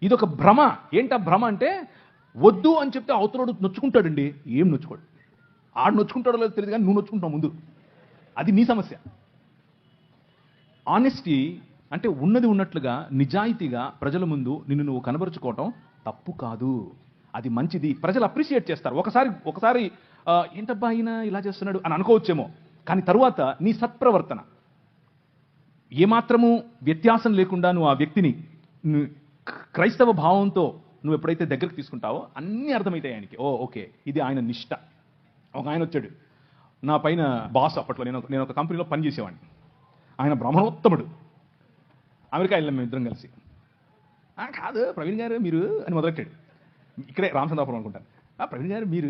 ఇదొక భ్రమ. ఏంటా భ్రమ అంటే, వద్దు అని చెప్తే అవతలోడు నొచ్చుకుంటాడండి. ఏం నొచ్చుకోడు. ఆడు నొచ్చుకుంటాడో లేదో తెలియదు కానీ నువ్వు నొచ్చుకుంటావు ముందు. అది నీ సమస్య. ఆనెస్టీ అంటే ఉన్నది ఉన్నట్లుగా నిజాయితీగా ప్రజల ముందు నిన్ను నువ్వు కనబరుచుకోవటం తప్పు కాదు. అది మంచిది. ప్రజలు అప్రిషియేట్ చేస్తారు. ఒకసారి ఏంటబ్బా ఆయన ఇలా చేస్తున్నాడు అని అనుకోవచ్చేమో, కానీ తరువాత నీ సత్ప్రవర్తన ఏమాత్రము వ్యత్యాసం లేకుండా నువ్వు ఆ వ్యక్తిని క్రైస్తవ భావంతో నువ్వు ఎప్పుడైతే దగ్గరికి తీసుకుంటావో అన్నీ అర్థమవుతాయి ఆయనకి. ఓకే, ఇది ఆయన నిష్ట. ఒక ఆయన వచ్చాడు నా పైన బాస్. అప్పట్లో నేను ఒక కంపెనీలో పనిచేసేవాడిని. ఆయన బ్రాహ్మణోత్తముడు. అమెరికా వెళ్ళాం మేము ఇద్దరం కలిసి. కాదు ప్రవీణ్ గారు మీరు అని మొదలెట్టాడు. ఇక్కడే రామచంద్రాపురం అనుకుంటాను. ప్రవీణ్ గారు మీరు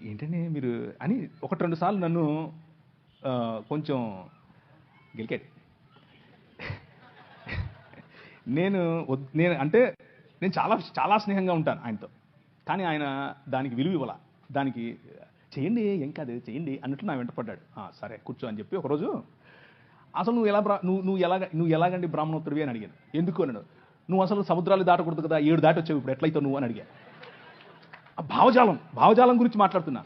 ఏంటండి మీరు అని 1-2 సార్లు నన్ను కొంచెం గెలికాడు. నేను అంటే నేను చాలా స్నేహంగా ఉంటాను ఆయనతో. కానీ ఆయన దానికి విలువ ఇవ్వాల. దానికి చేయండి ఏం కాదు చేయండి అన్నట్లు నా వెంటపడ్డాడు. సరే కూర్చో అని చెప్పి ఒకరోజు అసలు నువ్వు ఎలాగండి బ్రాహ్మణోత్తరువి అని అడిగాను. ఎందుకు అన్నాడు. నువ్వు అసలు సముద్రాలు దాటకూడదు కదా, 7 దాటి వచ్చావు, ఇప్పుడు ఎట్లయితావు నువ్వు అని అడిగాను. భావజాలం గురించి మాట్లాడుతున్నా.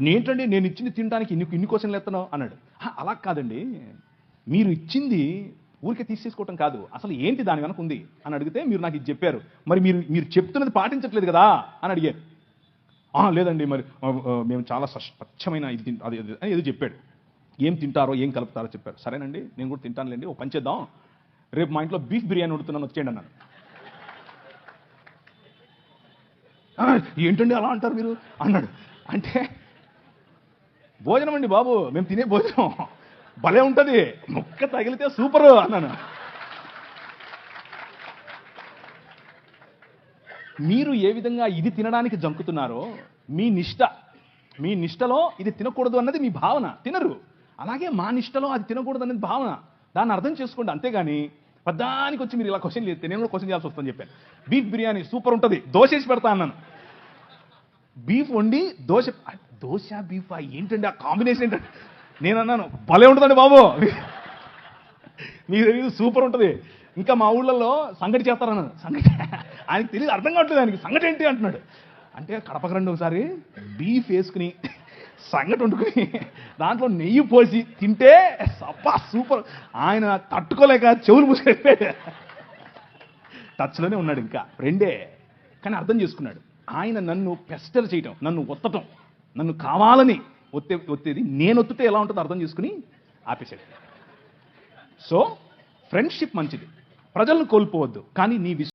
నేంటండి నేను ఇచ్చింది తినడానికి ఇన్ని క్వశ్చన్లు ఎత్తనావు అన్నాడు. అలా కాదండి, మీరు ఇచ్చింది ఊరికే తీసేసుకోవటం కాదు, అసలు ఏంటి దాని వెనక ఉంది అని అడిగితే మీరు నాకు ఇది చెప్పారు, మరి మీరు చెప్తున్నది పాటించట్లేదు కదా అని అడిగారు. లేదండి మరి మేము చాలా స్వచ్ఛమైన ఇది అది అని ఏదో చెప్పాడు. ఏం తింటారో ఏం కలుపుతారో చెప్పారు. సరేనండి నేను కూడా తింటానులేండి, ఓ పని చేద్దాం, రేపు మా ఇంట్లో బీఫ్ బిర్యానీ వండుతున్నాను వచ్చేయండి అన్నాను. ఏంటండి అలా అంటారు మీరు అన్నాడు. అంటే భోజనం అండి బాబు, మేము తినే భోజనం భలే ఉంటుంది, ముక్క తగిలితే సూపరు అన్నాను. మీరు ఏ విధంగా ఇది తినడానికి జంకుతున్నారో మీ నిష్టలో ఇది తినకూడదు అన్నది మీ భావన, తినరు. అలాగే మా నిష్టలో అది తినకూడదు అనేది భావన, దాన్ని అర్థం చేసుకోండి. అంతేగాని పద్దానికి వచ్చి మీరు ఇలా క్వశ్చన్ చేస్తే నేను కూడా క్వశ్చన్ చేయాల్సి వస్తుందని చెప్పాను. బీఫ్ బిర్యానీ సూపర్ ఉంటుంది, దోశ వేసి పెడతా అన్నాను. బీఫ్ వండి దోశ బీఫ్ ఏంటండి ఆ కాంబినేషన్ ఏంటంటే నేను అన్నాను భలే ఉంటుందండి బాబు, మీకు తెలియదు సూపర్ ఉంటుంది. ఇంకా మా ఊళ్ళల్లో సంగటి చేస్తారన్నాను. సంగటి ఆయనకి తెలియదు, అర్థం కావట్లేదు ఆయనకి. సంగటి ఏంటి అంటున్నాడు. అంటే కడపకు రండి ఒకసారి బీఫ్ వేసుకుని సంగటి వండుకుని దాంట్లో నెయ్యి పోసి తింటే సబ్బా సూపర్. ఆయన తట్టుకోలేక చెవులు మూసుకెళ్ళిపోయాడు. టచ్లోనే ఉన్నాడు ఇంకా ఫ్రెండే, కానీ అర్థం చేసుకున్నాడు. ఆయన నన్ను పెస్టర్ చేయటం, నన్ను ఒత్తటం, నన్ను కావాలని ఒత్తేది నేను ఒత్తితే ఎలా ఉంటుందో అర్థం చేసుకుని ఆపేశాడు. సో ఫ్రెండ్షిప్ మంచిది, ప్రజలను కోల్పోవద్దు, కానీ నీ